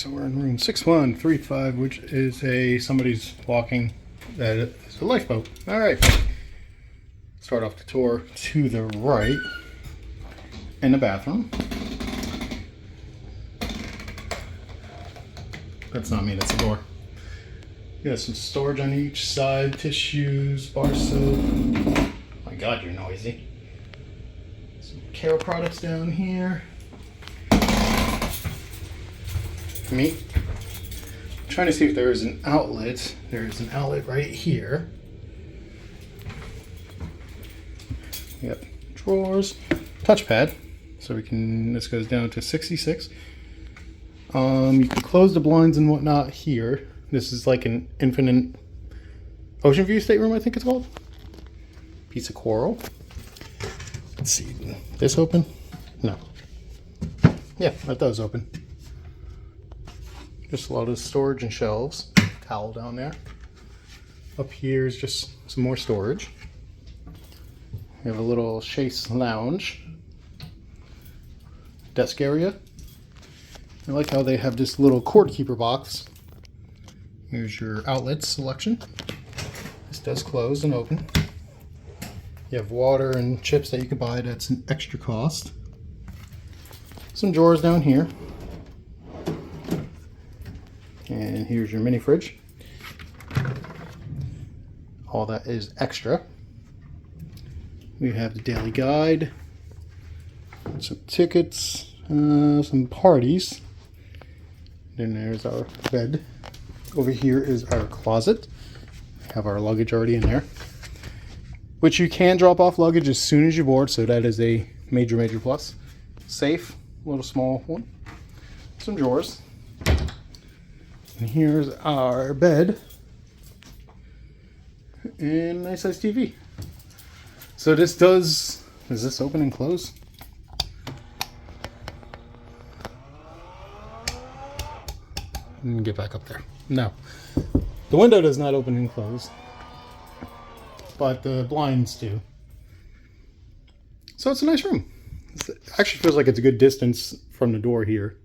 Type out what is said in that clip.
So we're in room 6135, which is somebody's walking, that is a lifeboat. All right. Start off the tour to the right in the bathroom. That's not me, that's the door. You got some storage on each side, tissues, bar soap. Oh my God, you're noisy. Some care products down here. Me. I'm trying to see if there is an outlet. There is an outlet right here. Yep, drawers, touchpad. So this goes down to 66. You can close the blinds and whatnot here. This is like an infinite ocean view stateroom, I think it's called. Piece of coral. Let's see, this open? No. Yeah, that does open. Just a lot of storage and shelves. Towel down there. Up here is just some more storage. We have a little chaise lounge. Desk area. I like how they have this little cord keeper box. Here's your outlet selection. This does close and open. You have water and chips that you can buy. That's an extra cost. Some drawers down here. And here's your mini fridge. All that is extra. We have the daily guide, some tickets, some parties. Then there's our bed. Over here is our closet. We have our luggage already in there, which you can drop off luggage as soon as you board, so that is a major plus. Safe, little small one. Some drawers. And here's our bed. And a nice size TV. So this does this open and close? Let me get back up there. No. The window does not open and close. But the blinds do. So it's a nice room. It actually feels like it's a good distance from the door here.